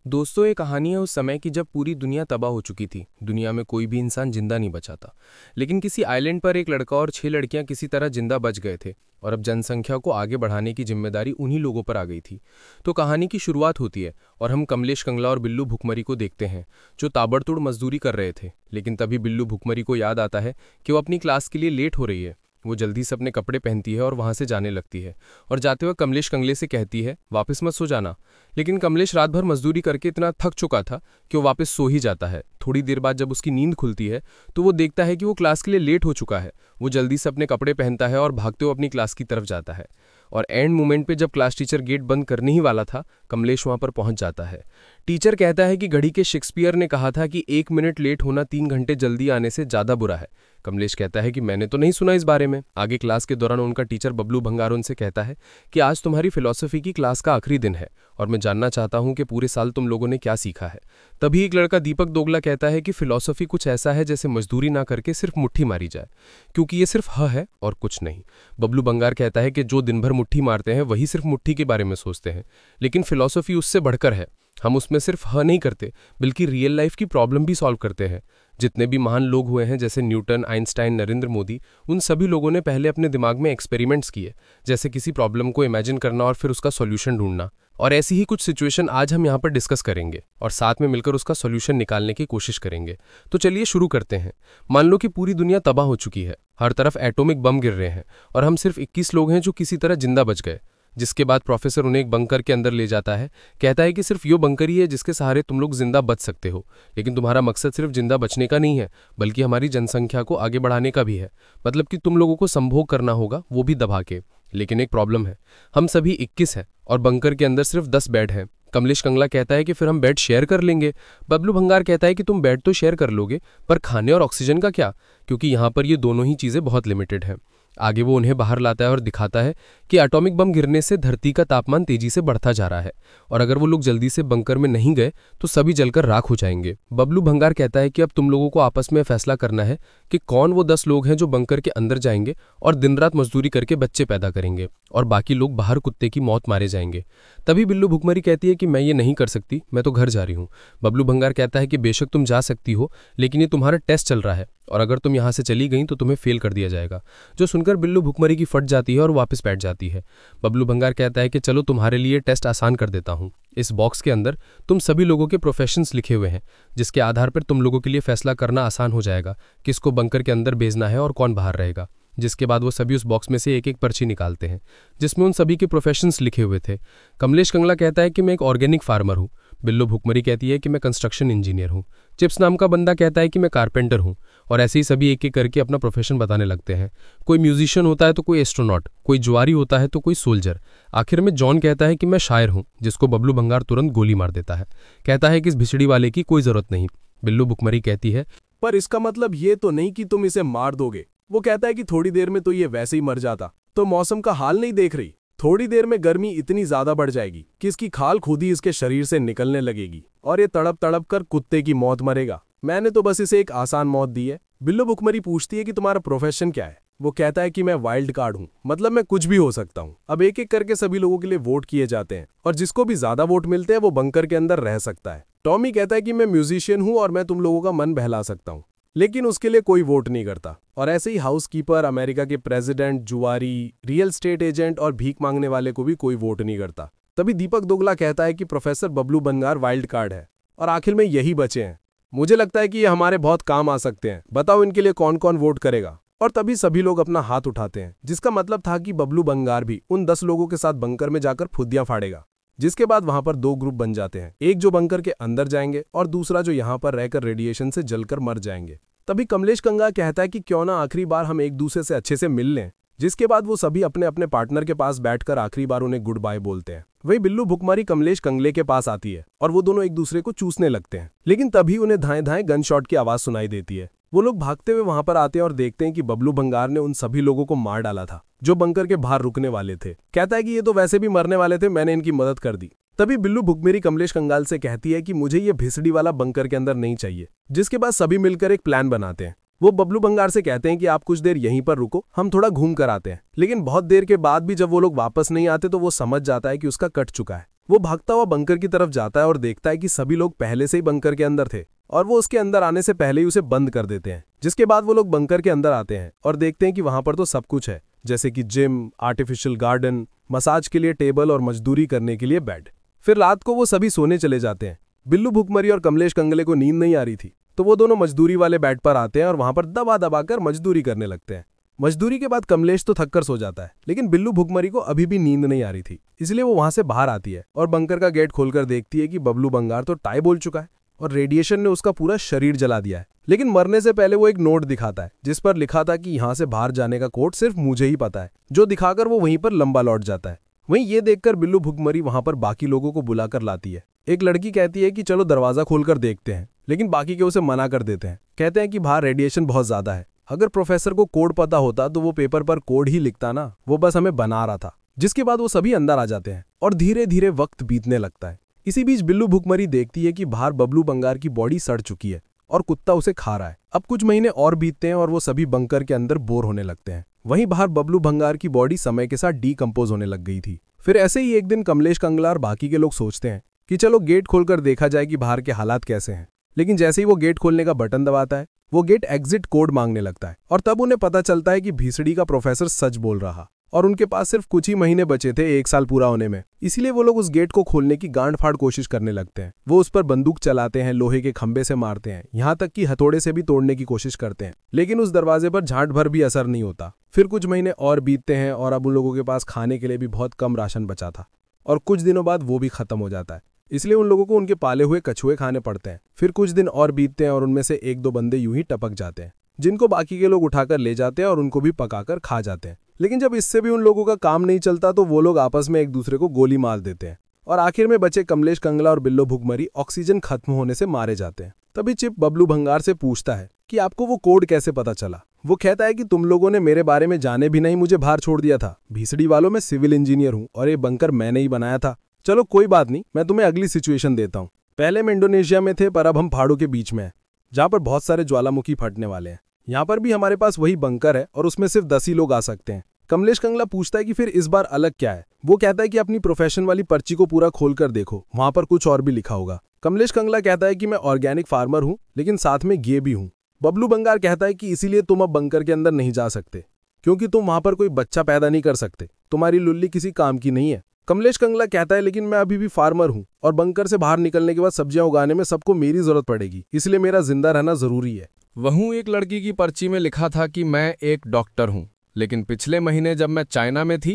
दोस्तों, ये कहानी है उस समय की जब पूरी दुनिया तबाह हो चुकी थी। दुनिया में कोई भी इंसान जिंदा नहीं बचा था। लेकिन किसी आइलैंड पर एक लड़का और 6 लड़कियां किसी तरह जिंदा बच गए थे। और अब जनसंख्या को आगे बढ़ाने की जिम्मेदारी उन्हीं लोगों पर आ गई थी। तो कहानी की शुरुआत होती है और हम कमलेश कंगला और बिल्लू भुखमरी को देखते हैं, जो ताबड़तोड़ मजदूरी कर रहे थे। लेकिन तभी बिल्लू भुखमरी को याद आता है कि वो अपनी क्लास के लिए लेट हो रही है। वो जल्दी से अपने कपड़े पहनती है और वहां से जाने लगती है। और जाते वक्त कमलेश कंगले से कहती है, वापस मत सो जाना। लेकिन कमलेश रात भर मजदूरी करके इतना थक चुका था कि वो वापस सो ही जाता है। थोड़ी देर बाद जब उसकी नींद खुलती है तो वो देखता है कि वो क्लास के लिए लेट हो चुका है। वो जल्दी से अपने कपड़े पहनता है और भागते हुए अपनी क्लास की तरफ जाता है। और एंड मोमेंट पे जब क्लास टीचर गेट बंद करने ही वाला था, कमलेश वहां पर पहुंच जाता है। टीचर कहता है कि घड़ी के शेक्सपियर ने कहा था कि 1 मिनट लेट होना 3 घंटे जल्दी आने से ज्यादा बुरा है। कमलेश कहता है कि मैंने तो नहीं सुना इस बारे में। आगे क्लास के दौरान उनका टीचर बबलू भंगार उनसे कहता है कि आज तुम्हारी फिलॉसफी की क्लास का आखिरी दिन है और मैं जानना चाहता हूं कि पूरे साल तुम लोगों ने क्या सीखा है। तभी एक लड़का दीपक दोगला कहता है कि फिलॉसफी कुछ ऐसा है जैसे मजदूरी ना करके सिर्फ मुट्ठी मारी जाए, क्योंकि ये सिर्फ ह है और कुछ नहीं। बबलू भंगार कहता है कि जो दिन भर मुट्ठी मारते हैं वही सिर्फ मुट्ठी के बारे में सोचते हैं, लेकिन फिलॉसफी उससे बढ़कर है। हम उसमें सिर्फ ह नहीं करते बल्कि रियल लाइफ की प्रॉब्लम भी सॉल्व करते हैं। जितने भी महान लोग हुए हैं, जैसे न्यूटन, आइंस्टाइन, नरेंद्र मोदी, उन सभी लोगों ने पहले अपने दिमाग में एक्सपेरिमेंट्स किए, जैसे किसी प्रॉब्लम को इमेजिन करना और फिर उसका सॉल्यूशन ढूंढना। और ऐसी ही कुछ सिचुएशन आज हम यहाँ पर डिस्कस करेंगे और साथ में मिलकर उसका सॉल्यूशन निकालने की कोशिश करेंगे। तो चलिए शुरू करते हैं। मान लो कि पूरी दुनिया तबाह हो चुकी है, हर तरफ एटॉमिक बम गिर रहे हैं और हम सिर्फ 21 लोग हैं जो किसी तरह जिंदा बच गए। जिसके बाद प्रोफेसर उन्हें एक बंकर के अंदर ले जाता है। कहता है कि सिर्फ यो बंकर ही है जिसके सहारे तुम लोग जिंदा बच सकते हो। लेकिन तुम्हारा मकसद सिर्फ जिंदा बचने का नहीं है, बल्कि हमारी जनसंख्या को आगे बढ़ाने का भी है। मतलब कि तुम लोगों को संभोग करना होगा, वो भी दबा के। लेकिन एक प्रॉब्लम है, हम सभी 21 हैं और बंकर के अंदर सिर्फ 10 बेड हैं। कमलेश कंगला कहता है कि फिर हम बेड शेयर कर लेंगे। बबलू भंगार कहता है कि तुम बेड तो शेयर कर लोगे, पर खाने और ऑक्सीजन का क्या, क्योंकि यहाँ पर ये दोनों ही चीजें बहुत लिमिटेड हैं। आगे वो उन्हें बाहर लाता है और दिखाता है कि एटॉमिक बम गिरने से धरती का तापमान तेजी से बढ़ता जा रहा है और अगर वो लोग जल्दी से बंकर में नहीं गए तो सभी जलकर राख हो जाएंगे। बबलू भंगार कहता है कि अब तुम लोगों को आपस में फैसला करना है कि कौन वो 10 लोग हैं जो बंकर के अंदर जाएंगे और दिन रात मजदूरी करके बच्चे पैदा करेंगे और बाकी लोग बाहर कुत्ते की मौत मारे जाएंगे। तभी बिल्लू भुखमरी कहती है कि मैं ये नहीं कर सकती, मैं तो घर जा रही हूँ। बबलू भंगार कहता है कि बेशक तुम जा सकती हो, लेकिन ये तुम्हारा टेस्ट चल रहा है और अगर तुम यहाँ से चली गई तो तुम्हें फेल कर दिया जाएगा। जो सुनकर बिल्लू भुखमरी की फट जाती है और वापस बैठ जाती है। बबलू भंगार कहता है कि चलो तुम्हारे लिए टेस्ट आसान कर देता हूँ। इस बॉक्स के अंदर तुम सभी लोगों के प्रोफेशंस लिखे हुए हैं, जिसके आधार पर तुम लोगों के लिए फैसला करना आसान हो जाएगा किसको बंकर के अंदर भेजना है और कौन बाहर रहेगा। जिसके बाद वो सभी उस बॉक्स में से एक एक पर्ची निकालते हैं जिसमें उन सभी के प्रोफेशंस लिखे हुए थे। कमलेश कंगला कहता है कि मैं एक ऑर्गेनिक फार्मर हूँ। बिल्लू भुखमरी कहती है कि मैं कंस्ट्रक्शन इंजीनियर हूँ। चिप्स नाम का बंदा कहता है कि मैं कारपेंटर हूँ। और ऐसे ही सभी एक एक करके अपना प्रोफेशन बताने लगते हैं। कोई म्यूजिशियन होता है तो कोई एस्ट्रोनॉट, कोई जुआरी होता है तो कोई सोल्जर। आखिर में जॉन कहता है कि मैं शायर हूँ, जिसको बबलू भंगार तुरंत गोली मार देता है। कहता है कि इस भिछड़ी वाले की कोई जरूरत नहीं। बिल्लू भुखमरी कहती है, पर इसका मतलब ये तो नहीं कि तुम इसे मार दोगे। वो कहता है कि थोड़ी देर में तो ये वैसे ही मर जाता। तो मौसम का हाल नहीं देख रही, थोड़ी देर में गर्मी इतनी ज्यादा बढ़ जाएगी कि इसकी खाल खुद ही इसके शरीर से निकलने लगेगी और ये तड़प तड़प कर कुत्ते की मौत मरेगा। मैंने तो बस इसे एक आसान मौत दी है। बिल्लू भुखमरी पूछती है कि तुम्हारा प्रोफेशन क्या है। वो कहता है कि मैं वाइल्ड कार्ड हूँ, मतलब मैं कुछ भी हो सकता हूँ। अब एक एक करके सभी लोगों के लिए वोट किए जाते हैं और जिसको भी ज्यादा वोट मिलते हैं वो बंकर के अंदर रह सकता है। टॉमी कहता है कि मैं म्यूजिशियन हूँ और मैं तुम लोगों का मन बहला सकता हूँ, लेकिन उसके लिए कोई वोट नहीं करता। और ऐसे ही हाउसकीपर, अमेरिका के प्रेसिडेंट, जुआरी, रियल स्टेट एजेंट और भीख मांगने वाले को भी कोई वोट नहीं करता। तभी दीपक दोगला कहता है कि प्रोफेसर बबलू भंगार वाइल्ड कार्ड है और आखिर में यही बचे हैं। मुझे लगता है कि ये हमारे बहुत काम आ सकते हैं। बताओ इनके लिए कौन कौन वोट करेगा। और तभी सभी लोग अपना हाथ उठाते हैं, जिसका मतलब था कि बबलू भंगार भी उन 10 लोगों के साथ बंकर में जाकर फुद्दियां फाड़ेगा। जिसके बाद वहां पर 2 ग्रुप बन जाते हैं, एक जो बंकर के अंदर जाएंगे और दूसरा जो यहाँ पर रहकर रेडिएशन से जलकर मर जाएंगे। तभी कमलेश कंगला कहता है कि क्यों ना आखिरी बार हम एक दूसरे से अच्छे से मिल लें। जिसके बाद वो सभी अपने अपने पार्टनर के पास बैठकर आखिरी बार उन्हें गुड बाय बोलते हैं। वही बिल्लू भुखमरी कमलेश कंगले के पास आती है और वो दोनों एक दूसरे को चूसने लगते हैं। लेकिन तभी उन्हें धाएं धाएं गन शॉट की आवाज सुनाई देती है। वो लोग भागते हुए वहां पर आते हैं और देखते हैं कि बबलू भंगार ने उन सभी लोगों को मार डाला था जो बंकर के बाहर रुकने वाले थे। कहता है कि ये तो वैसे भी मरने वाले थे, मैंने इनकी मदद कर दी। तभी बिल्लू भुखमरी कमलेश कंगाल से कहती है कि मुझे ये भिसड़ी वाला बंकर के अंदर नहीं चाहिए। जिसके बाद सभी मिलकर एक प्लान बनाते हैं। वो बबलू भंगार से कहते हैं कि आप कुछ देर यहीं पर रुको, हम थोड़ा घूम कर आते हैं। लेकिन बहुत देर के बाद भी जब वो लोग वापस नहीं आते तो वो समझ जाता है कि उसका कट चुका है। वो भागता हुआ बंकर की तरफ जाता है और देखता है कि सभी लोग पहले से ही बंकर के अंदर थे और वो उसके अंदर आने से पहले ही उसे बंद कर देते हैं। जिसके बाद वो लोग बंकर के अंदर आते हैं और देखते हैं कि वहां पर तो सब कुछ है, जैसे कि जिम, आर्टिफिशियल गार्डन, मसाज के लिए टेबल और मजदूरी करने के लिए बेड। फिर रात को वो सभी सोने चले जाते हैं। बिल्लू भुखमरी और कमलेश कंगले को नींद नहीं आ रही थी, तो वो दोनों मजदूरी वाले बेड पर आते हैं और वहां पर दबा दबाकर मजदूरी करने लगते हैं। मजदूरी के बाद कमलेश तो थककर सो जाता है, लेकिन बिल्लू भुखमरी को अभी भी नींद नहीं आ रही थी, इसलिए वो वहां से बाहर आती है और बंकर का गेट खोलकर देखती है कि बबलू बंगार तो टाई बोल चुका है और रेडिएशन ने उसका पूरा शरीर जला दिया है। लेकिन मरने से पहले वो एक नोट दिखाता है जिस पर लिखा था कि यहाँ से बाहर जाने का कोड सिर्फ मुझे ही पता है, जो दिखाकर वो वहीं पर लंबा लौट जाता है। वहीं ये देखकर बिल्लू भुखमरी वहां पर बाकी लोगों को बुलाकर लाती है। एक लड़की कहती है कि चलो दरवाजा खोलकर देखते हैं, लेकिन बाकी के उसे मना कर देते हैं। कहते हैं कि बाहर रेडिएशन बहुत ज्यादा है। अगर प्रोफेसर को कोड पता होता तो वो पेपर पर कोड ही लिखता ना, वो बस हमें बना रहा था। जिसके बाद वो सभी अंदर आ जाते हैं और धीरे धीरे वक्त बीतने लगता है। इसी बीच बिल्लू भुखमरी देखती है कि बाहर बबलू बंगार की बॉडी सड़ चुकी है और कुत्ता उसे खा रहा है। अब कुछ महीने और बीतते हैं और वो सभी बंकर के अंदर बोर होने लगते हैं। वहीं बाहर बबलू भंगार की बॉडी समय के साथ डीकंपोज होने लग गई थी। फिर ऐसे ही एक दिन कमलेश कंगला और बाकी के लोग सोचते हैं कि चलो गेट खोलकर देखा जाए कि बाहर के हालात कैसे हैं। लेकिन जैसे ही वो गेट खोलने का बटन दबाता है, वो गेट एग्जिट कोड मांगने लगता है और तब उन्हें पता चलता है कि भीसड़ी का प्रोफेसर सच बोल रहा और उनके पास सिर्फ कुछ ही महीने बचे थे 1 साल पूरा होने में। इसीलिए वो लोग उस गेट को खोलने की गांड फाड़ कोशिश करने लगते हैं। वो उस पर बंदूक चलाते हैं, लोहे के खंबे से मारते हैं, यहाँ तक कि हथौड़े से भी तोड़ने की कोशिश करते हैं, लेकिन उस दरवाजे पर झांट भर भी असर नहीं होता। फिर कुछ महीने और बीतते हैं और अब उन लोगों के पास खाने के लिए भी बहुत कम राशन बचा था और कुछ दिनों बाद वो भी खत्म हो जाता है। इसलिए उन लोगों को उनके पाले हुए कछुए खाने पड़ते हैं। फिर कुछ दिन और बीतते हैं और उनमें से 1-2 बंदे यूं ही टपक जाते हैं, जिनको बाकी के लोग उठाकर ले जाते हैं और उनको भी पकाकर खा जाते हैं। लेकिन जब इससे भी उन लोगों का काम नहीं चलता तो वो लोग आपस में एक दूसरे को गोली मार देते हैं और आखिर में बचे कमलेश कंगला और बिल्लू भुखमरी ऑक्सीजन खत्म होने से मारे जाते हैं। तभी चिप बबलू भंगार से पूछता है कि आपको वो कोड कैसे पता चला। वो कहता है कि तुम लोगों ने मेरे बारे में जाने भी नहीं मुझे बाहर छोड़ दिया था। भीसड़ी वालों में सिविल इंजीनियर हूँ और ये बंकर मैंने ही बनाया था। चलो कोई बात नहीं, मैं तुम्हें अगली सिचुएशन देता हूँ। पहले हम इंडोनेशिया में थे, पर अब हम पहाड़ों के बीच में हैं, जहाँ पर बहुत सारे ज्वालामुखी फटने वाले हैं। यहाँ पर भी हमारे पास वही बंकर है और उसमें सिर्फ 10 ही लोग आ सकते हैं। कमलेश कंगला पूछता है कि फिर इस बार अलग क्या है। वो कहता है कि अपनी प्रोफेशन वाली पर्ची को पूरा खोल कर देखो, वहां पर कुछ और भी लिखा होगा। कमलेश कंगला कहता है कि मैं ऑर्गेनिक फार्मर हूँ, लेकिन साथ में गे भी हूँ। बबलू बंगार कहता है कि इसीलिए तुम अब बंकर के अंदर नहीं जा सकते, क्योंकि तुम वहां पर कोई बच्चा पैदा नहीं कर सकते, तुम्हारी लुल्ली किसी काम की नहीं है। कमलेश कंगला कहता है लेकिन मैं अभी भी फार्मर हूँ और बंकर से बाहर निकलने के बाद सब्जियां उगाने में सबको मेरी जरूरत पड़ेगी, इसलिए मेरा जिंदा रहना जरूरी है। वहीं एक लड़की की पर्ची में लिखा था कि मैं एक डॉक्टर हूँ, लेकिन पिछले महीने जब मैं चाइना में थी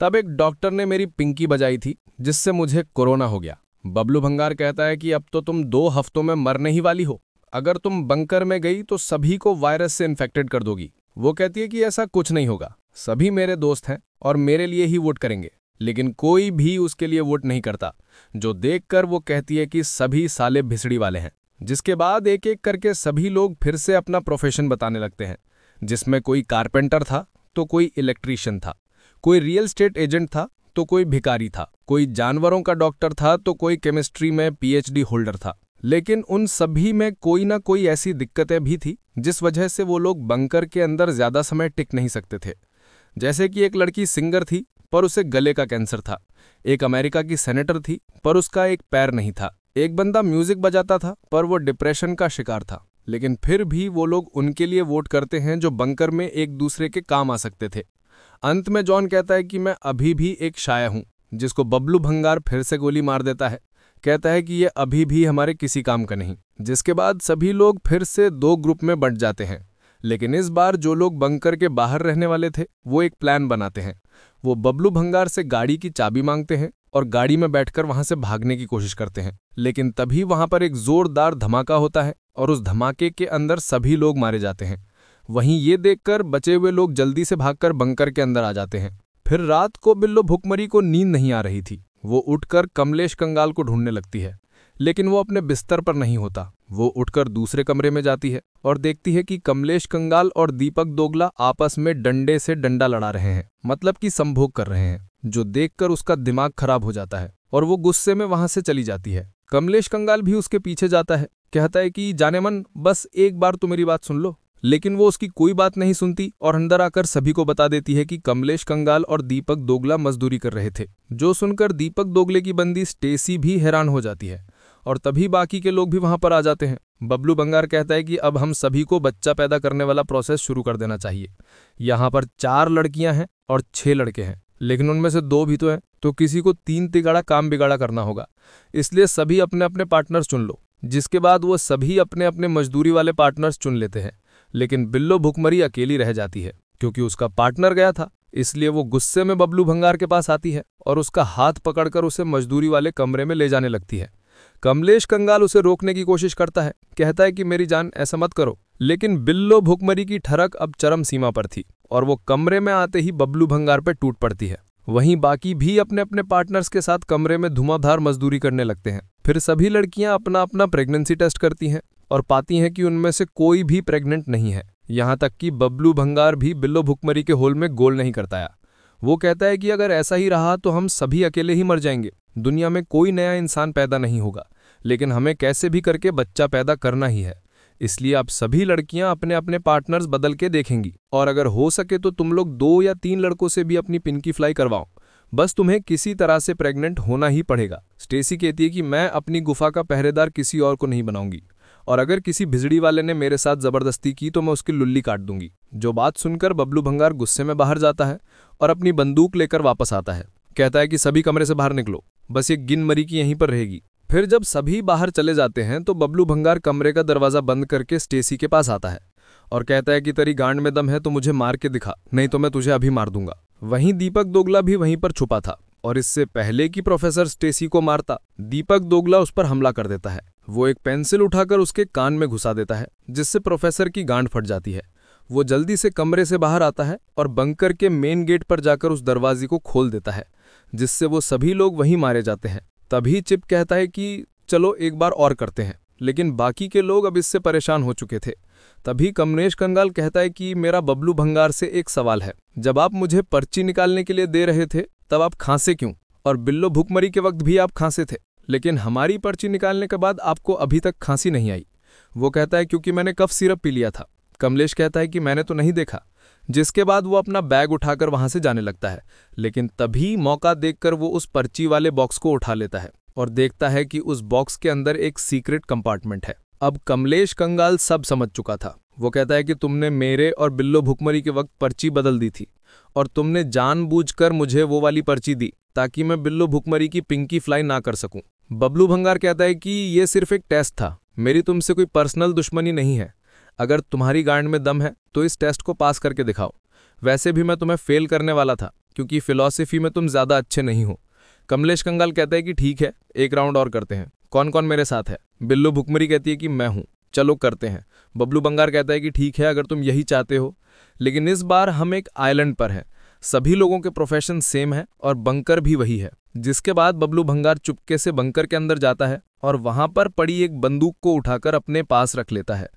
तब एक डॉक्टर ने मेरी पिंकी बजाई थी, जिससे मुझे कोरोना हो गया। बबलू भंगार कहता है कि अब तो तुम 2 हफ्तों में मरने ही वाली हो। अगर तुम बंकर में गई तो सभी को वायरस से इन्फेक्टेड कर दोगी। वो कहती है कि ऐसा कुछ नहीं होगा, सभी मेरे दोस्त हैं और मेरे लिए ही वोट करेंगे, लेकिन कोई भी उसके लिए वोट नहीं करता, जो देखकर वो कहती है कि सभी साले भिसड़ी वाले हैं। जिसके बाद एक एक करके सभी लोग फिर से अपना प्रोफेशन बताने लगते हैं, जिसमें कोई कारपेंटर था तो कोई इलेक्ट्रीशियन था, कोई रियल एस्टेट एजेंट था तो कोई भिखारी था, कोई जानवरों का डॉक्टर था तो कोई केमिस्ट्री में पीएचडी होल्डर था। लेकिन उन सभी में कोई ना कोई ऐसी दिक्कतें भी थी जिस वजह से वो लोग बंकर के अंदर ज्यादा समय टिक नहीं सकते थे। जैसे कि एक लड़की सिंगर थी पर उसे गले का कैंसर था, एक अमेरिका की सेनेटर थी पर उसका एक पैर नहीं था, एक बंदा म्यूजिक बजाता था पर वो डिप्रेशन का शिकार था। लेकिन फिर भी वो लोग उनके लिए वोट करते हैं जो बंकर में एक दूसरे के काम आ सकते थे। अंत में जॉन कहता है कि मैं अभी भी एक शाया हूं, जिसको बबलू भंगार फिर से गोली मार देता है। कहता है कि ये अभी भी हमारे किसी काम का नहीं। जिसके बाद सभी लोग फिर से 2 ग्रुप में बंट जाते हैं, लेकिन इस बार जो लोग बंकर के बाहर रहने वाले थे वो एक प्लान बनाते हैं। वो बबलू भंगार से गाड़ी की चाबी मांगते हैं और गाड़ी में बैठकर वहां से भागने की कोशिश करते हैं। लेकिन तभी वहां पर एक जोरदार धमाका होता है और उस धमाके के अंदर सभी लोग मारे जाते हैं। वहीं ये देखकर बचे हुए लोग जल्दी से भागकर बंकर के अंदर आ जाते हैं। फिर रात को बिल्लो भुखमरी को नींद नहीं आ रही थी। वो उठकर कमलेश कंगाल को ढूंढने लगती है, लेकिन वो अपने बिस्तर पर नहीं होता। वो उठकर दूसरे कमरे में जाती है और देखती है कि कमलेश कंगाल और दीपक दोगला आपस में डंडे से डंडा लड़ा रहे हैं, मतलब कि संभोग कर रहे हैं, जो देखकर उसका दिमाग खराब हो जाता है और वो गुस्से में वहां से चली जाती है। कमलेश कंगाल भी उसके पीछे जाता है, कहता है कि जाने मन, बस एक बार तो मेरी बात सुन लो। लेकिन वो उसकी कोई बात नहीं सुनती और अंदर आकर सभी को बता देती है कि कमलेश कंगाल और दीपक दोगला मजदूरी कर रहे थे। जो सुनकर दीपक दोगले की बंदी स्टेसी भी हैरान हो जाती है और तभी बाकी के लोग भी वहां पर आ जाते हैं। बबलू भंगार कहता है कि अब हम सभी को बच्चा पैदा करने वाला प्रोसेस शुरू कर देना चाहिए। यहाँ पर 4 लड़कियां हैं और 6 लड़के हैं, लेकिन उनमें से 2 भी तो हैं, तो किसी को 3 तिगाड़ा काम बिगाड़ा करना होगा। इसलिए सभी अपने अपने पार्टनर्स चुन लो। जिसके बाद वो सभी अपने अपने मजदूरी वाले पार्टनर्स चुन लेते हैं, लेकिन बिल्लो भुखमरी अकेली रह जाती है क्योंकि उसका पार्टनर गया था। इसलिए वो गुस्से में बबलू भंगार के पास आती है और उसका हाथ पकड़कर उसे मजदूरी वाले कमरे में ले जाने लगती है। कमलेश कंगाल उसे रोकने की कोशिश करता है, कहता है कि मेरी जान ऐसा मत करो, लेकिन बिल्लो भुखमरी की ठरक अब चरम सीमा पर थी और वो कमरे में आते ही बबलू भंगार पर टूट पड़ती है। वहीं बाकी भी अपने अपने पार्टनर्स के साथ कमरे में धुआंधार मजदूरी करने लगते हैं। फिर सभी लड़कियां अपना अपना प्रेगनेंसी टेस्ट करती हैं और पाती हैं कि उनमें से कोई भी प्रेग्नेंट नहीं है। यहाँ तक कि बबलू भंगार भी बिल्लो भुखमरी के होल में गोल नहीं करता है। वो कहता है कि अगर ऐसा ही रहा तो हम सभी अकेले ही मर जाएंगे, दुनिया में कोई नया इंसान पैदा नहीं होगा, लेकिन हमें कैसे भी करके बच्चा पैदा करना ही है। इसलिए अब सभी लड़कियां अपने अपने पार्टनर्स बदल के देखेंगी और अगर हो सके तो तुम लोग 2 या 3 लड़कों से भी अपनी पिंकी फ्लाई करवाओ, बस तुम्हें किसी तरह से प्रेग्नेंट होना ही पड़ेगा। स्टेसी कहती है कि मैं अपनी गुफा का पहरेदार किसी और को नहीं बनाऊंगी और अगर किसी भिजड़ी वाले ने मेरे साथ जबरदस्ती की तो मैं उसकी लुल्ली काट दूंगी। जो बात सुनकर बबलू भंगार गुस्से में बाहर जाता है और अपनी बंदूक लेकर वापस आता है। कहता है कि सभी कमरे से बाहर निकलो, बस ये गिन मरी की यहीं पर रहेगी। फिर जब सभी बाहर चले जाते हैं तो बबलू भंगार कमरे का दरवाजा बंद करके स्टेसी के पास आता है और कहता है कि तेरी गांड में दम है तो मुझे मार के दिखा, नहीं तो मैं तुझे अभी मार दूंगा। वहीं दीपक दोगला भी वहीं पर छुपा था और इससे पहले कि प्रोफेसर स्टेसी को मारता, दीपक दोगला उस पर हमला कर देता है। वो एक पेंसिल उठाकर उसके कान में घुसा देता है, जिससे प्रोफेसर की गांड फट जाती है। वो जल्दी से कमरे से बाहर आता है और बंकर के मेन गेट पर जाकर उस दरवाजे को खोल देता है, जिससे वो सभी लोग वहीं मारे जाते हैं। तभी चिप कहता है कि चलो एक बार और करते हैं, लेकिन बाकी के लोग अब इससे परेशान हो चुके थे। तभी कमलेश कंगाल कहता है कि मेरा बबलू भंगार से एक सवाल है, जब आप मुझे पर्ची निकालने के लिए दे रहे थे तब आप खांसे क्यों? और बिल्लो भुखमरी के वक्त भी आप खांसे थे, लेकिन हमारी पर्ची निकालने के बाद आपको अभी तक खांसी नहीं आई। वो कहता है क्योंकि मैंने कफ सिरप पी लिया था। कमलेश कहता है कि मैंने तो नहीं देखा। जिसके बाद वो अपना बैग उठाकर वहां से जाने लगता है, लेकिन तभी मौका देखकर वो उस पर्ची वाले बॉक्स को उठा लेता है और देखता है कि उस बॉक्स के अंदर एक सीक्रेट कंपार्टमेंट है। अब कमलेश कंगाल सब समझ चुका था। वो कहता है कि तुमने मेरे और बिल्लो भुखमरी के वक्त पर्ची बदल दी थी और तुमने जानबूझकर मुझे वो वाली पर्ची दी ताकि मैं बिल्लो भुखमरी की पिंकी फ्लाई ना कर सकूं। बबलू भंगार कहता है कि ये सिर्फ एक टेस्ट था, मेरी तुमसे कोई पर्सनल दुश्मनी नहीं है। अगर तुम्हारी गांड में दम है तो इस टेस्ट को पास करके दिखाओ। वैसे भी मैं तुम्हें फेल करने वाला था क्योंकि फिलॉसफी में तुम ज्यादा अच्छे नहीं हो। कमलेश कंगाल कहता है कि ठीक है, एक राउंड और करते हैं, कौन कौन मेरे साथ है? बिल्लो भुखमरी कहती है कि मैं हूं, चलो करते हैं। बबलू भंगार कहता है कि ठीक है अगर तुम यही चाहते हो, लेकिन इस बार हम एक आइलैंड पर हैं, सभी लोगों के प्रोफेशन सेम है और बंकर भी वही है। जिसके बाद बबलू भंगार चुपके से बंकर के अंदर जाता है और वहां पर पड़ी एक बंदूक को उठाकर अपने पास रख लेता है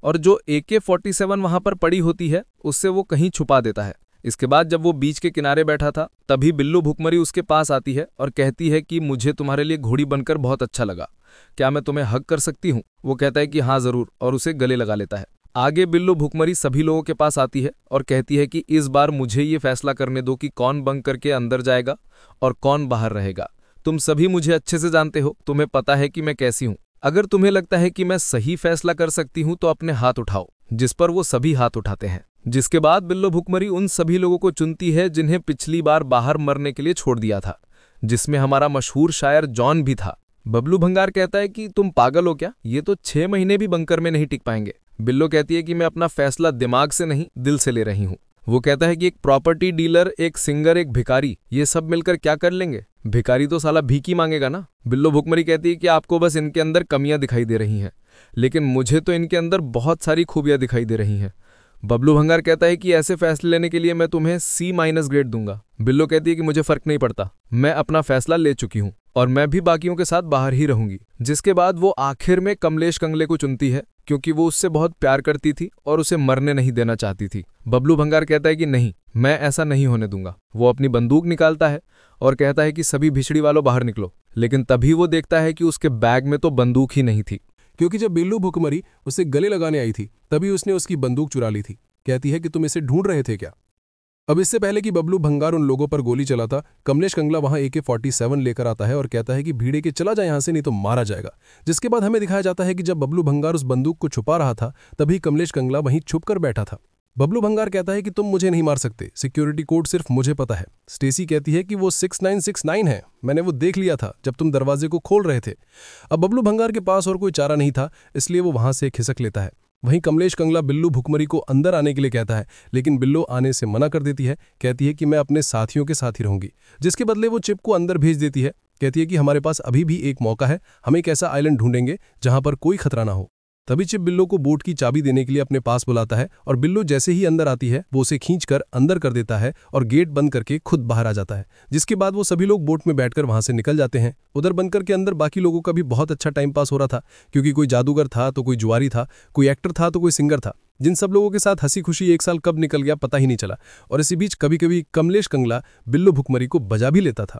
और जो AK-47 वहां पर पड़ी होती है उससे वो कहीं छुपा देता है। इसके बाद जब वो बीच के किनारे बैठा था तभी बिल्लो भुखमरी उसके पास आती है और कहती है कि मुझे तुम्हारे लिए घोड़ी बनकर बहुत अच्छा लगा, क्या मैं तुम्हें हग कर सकती हूँ? वो कहता है कि हाँ जरूर और उसे गले लगा लेता है। आगे बिल्लो भुखमरी सभी लोगों के पास आती है और कहती है कि इस बार मुझे ये फैसला करने दो कि कौन बंकर के अंदर जाएगा और कौन बाहर रहेगा। तुम सभी मुझे अच्छे से जानते हो, तुम्हें पता है कि मैं कैसी हूँ। अगर तुम्हें लगता है कि मैं सही फैसला कर सकती हूँ तो अपने हाथ उठाओ, जिस पर वो सभी हाथ उठाते हैं। जिसके बाद बिल्लो भुखमरी उन सभी लोगों को चुनती है जिन्हें पिछली बार बाहर मरने के लिए छोड़ दिया था, जिसमें हमारा मशहूर शायर जॉन भी था। बबलू भंगार कहता है कि तुम पागल हो क्या, ये तो 6 महीने भी बंकर में नहीं टिक पाएंगे। बिल्लो कहती है कि मैं अपना फैसला दिमाग से नहीं दिल से ले रही हूँ। वो कहता है कि एक प्रॉपर्टी डीलर, एक सिंगर, एक भिखारी, ये सब मिलकर क्या कर लेंगे? भिखारी तो साला भीख ही मांगेगा ना। बिल्लो भुखमरी कहती है कि आपको बस इनके अंदर कमियां दिखाई दे रही हैं, लेकिन मुझे तो इनके अंदर बहुत सारी खूबियां दिखाई दे रही हैं। बबलू भंगार कहता है कि ऐसे फैसले लेने के लिए मैं तुम्हें C- ग्रेड दूंगा। बिल्लो कहती है कि मुझे फर्क नहीं पड़ता, मैं अपना फैसला ले चुकी हूँ और मैं भी बाकियों के साथ बाहर ही रहूंगी। जिसके बाद वो आखिर में कमलेश कंगले को चुनती है क्योंकि वो उससे बहुत प्यार करती थी और उसे मरने नहीं देना चाहती थी। बबलू भंगार कहता है कि नहीं, मैं ऐसा नहीं होने दूंगा। वो अपनी बंदूक निकालता है और कहता है कि सभी भिछड़ी वालों बाहर निकलो, लेकिन तभी वो देखता है कि उसके बैग में तो बंदूक ही नहीं थी। क्योंकि जब बिल्लू भुखमरी उसे गले लगाने आई थी तभी उसने उसकी बंदूक चुरा ली थी। कहती है कि तुम इसे ढूंढ रहे थे क्या। अब इससे पहले कि बबलू भंगार उन लोगों पर गोली चलाता, कमलेश कंगला वहां AK-47 लेकर आता है और कहता है कि भीड़े के चला जाए यहां से, नहीं तो मारा जाएगा। जिसके बाद हमें दिखाया जाता है कि जब बबलू भंगार उस बंदूक को छुपा रहा था तभी कमलेश कंगला वहीं छुप कर बैठा था। बबलू भंगार कहता है कि तुम मुझे नहीं मार सकते, सिक्योरिटी कोड सिर्फ मुझे पता है। स्टेसी कहती है कि वो 6969 है, मैंने वो देख लिया था जब तुम दरवाजे को खोल रहे थे। अब बबलू भंगार के पास और कोई चारा नहीं था, इसलिए वो वहां से खिसक लेता है। वहीं कमलेश कंगला बिल्लू भुखमरी को अंदर आने के लिए कहता है, लेकिन बिल्लो आने से मना कर देती है। कहती है कि मैं अपने साथियों के साथ ही रहूंगी। जिसके बदले वो चिप को अंदर भेज देती है। कहती है कि हमारे पास अभी भी एक मौका है, हम एक ऐसा आइलैंड ढूंढेंगे जहां पर कोई खतरा ना हो। तभी चिप बिल्लो को बोट की चाबी देने के लिए अपने पास बुलाता है और बिल्लो जैसे ही अंदर आती है वो उसे खींचकर अंदर कर देता है और गेट बंद करके खुद बाहर आ जाता है। जिसके बाद वो सभी लोग बोट में बैठकर वहां से निकल जाते हैं। उधर बनकर के अंदर बाकी लोगों का भी बहुत अच्छा टाइम पास हो रहा था, क्योंकि कोई जादूगर था तो कोई जुआरी था, कोई एक्टर था तो कोई सिंगर था। जिन सब लोगों के साथ हंसी खुशी एक साल कब निकल गया पता ही नहीं चला। और इसी बीच कभी कभी कमलेश कंगला बिल्लो भुखमरी को बजा भी लेता था।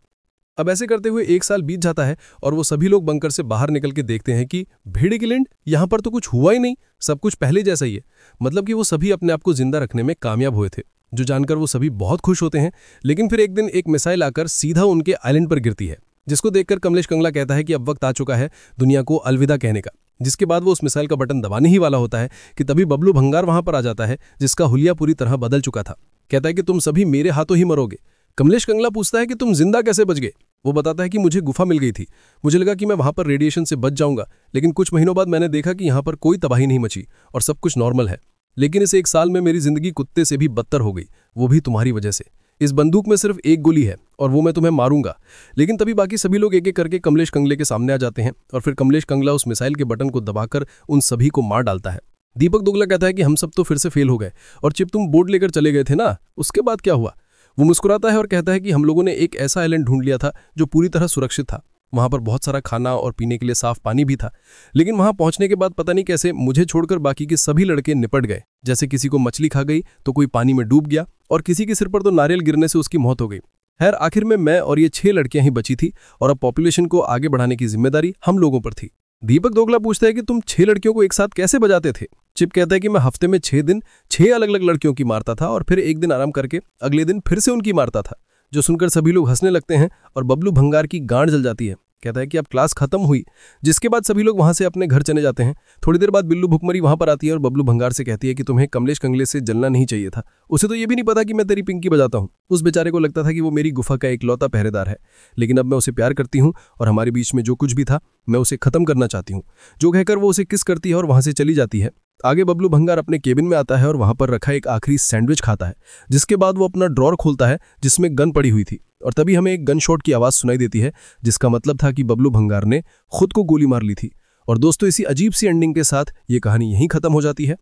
अब ऐसे करते हुए एक साल बीत जाता है और वो सभी लोग बंकर से बाहर निकल के देखते हैं कि भेड़े की लैंड, यहाँ पर तो कुछ हुआ ही नहीं, सब कुछ पहले जैसा ही है। मतलब कि वो सभी अपने आप को जिंदा रखने में कामयाब हुए थे, जो जानकर वो सभी बहुत खुश होते हैं। लेकिन फिर एक दिन एक मिसाइल आकर सीधा उनके आइलैंड पर गिरती है, जिसको देखकर कमलेश कंगला कहता है कि अब वक्त आ चुका है दुनिया को अलविदा कहने का। जिसके बाद वो उस मिसाइल का बटन दबाने ही वाला होता है कि तभी बबलू भंगार वहां पर आ जाता है, जिसका हुलिया पूरी तरह बदल चुका था। कहता है कि तुम सभी मेरे हाथों ही मरोगे। कमलेश कंगला पूछता है कि तुम जिंदा कैसे बच गए। वो बताता है कि मुझे गुफा मिल गई थी, मुझे लगा कि मैं वहां पर रेडिएशन से बच जाऊंगा, लेकिन कुछ महीनों बाद मैंने देखा कि यहाँ पर कोई तबाही नहीं मची और सब कुछ नॉर्मल है। लेकिन इस एक साल में मेरी जिंदगी कुत्ते से भी बदतर हो गई, वो भी तुम्हारी वजह से। इस बंदूक में सिर्फ एक गोली है और वो मैं तुम्हें मारूंगा। लेकिन तभी बाकी सभी लोग एक एक करके कमलेश कंगले के सामने आ जाते हैं और फिर कमलेश कंगला उस मिसाइल के बटन को दबाकर उन सभी को मार डालता है। दीपक दुगला कहता है कि हम सब तो फिर से फेल हो गए, और चिप तुम बोट लेकर चले गए थे ना, उसके बाद क्या हुआ। वो मुस्कुराता है और कहता है कि हम लोगों ने एक ऐसा आइलैंड ढूंढ लिया था जो पूरी तरह सुरक्षित था। वहां पर बहुत सारा खाना और पीने के लिए साफ पानी भी था। लेकिन वहां पहुंचने के बाद पता नहीं कैसे मुझे छोड़कर बाकी के सभी लड़के निपट गए। जैसे किसी को मछली खा गई तो कोई पानी में डूब गया और किसी के सिर पर तो नारियल गिरने से उसकी मौत हो गई। खैर आखिर में मैं और ये 6 लड़कियां ही बची थी और अब पॉपुलेशन को आगे बढ़ाने की जिम्मेदारी हम लोगों पर थी। दीपक दोगला पूछता है कि तुम 6 लड़कियों को एक साथ कैसे बजाते थे। चिप कहता है कि मैं हफ्ते में 6 दिन 6 अलग अलग लड़कियों की मारता था और फिर एक दिन आराम करके अगले दिन फिर से उनकी मारता था। जो सुनकर सभी लोग हंसने लगते हैं और बबलू भंगार की गांड जल जाती है। कहता है कि अब क्लास खत्म हुई, जिसके बाद सभी लोग वहां से अपने घर चले जाते हैं। थोड़ी देर बाद बिल्लू भुखमरी वहां पर आती है और बबलू भंगार से कहती है कि तुम्हें कमलेश कंगले से जलना नहीं चाहिए था। उसे तो ये भी नहीं पता कि मैं तेरी पिंकी बजाता हूँ। उस बेचारे को लगता था कि वो मेरी गुफा का इकलौता पहरेदार है, लेकिन अब मैं उसे प्यार करती हूँ और हमारे बीच में जो कुछ भी था मैं उसे खत्म करना चाहती हूँ। जो कहकर वो उसे किस करती है और वहां से चली जाती है। आगे बबलू भंगार अपने केबिन में आता है और वहां पर रखा एक आखिरी सैंडविच खाता है। जिसके बाद वो अपना ड्रॉर खोलता है जिसमें गन पड़ी हुई थी और तभी हमें एक गन शॉट की आवाज सुनाई देती है, जिसका मतलब था कि बबलू भंगार ने खुद को गोली मार ली थी। और दोस्तों इसी अजीब सी एंडिंग के साथ ये कहानी यहीं खत्म हो जाती है।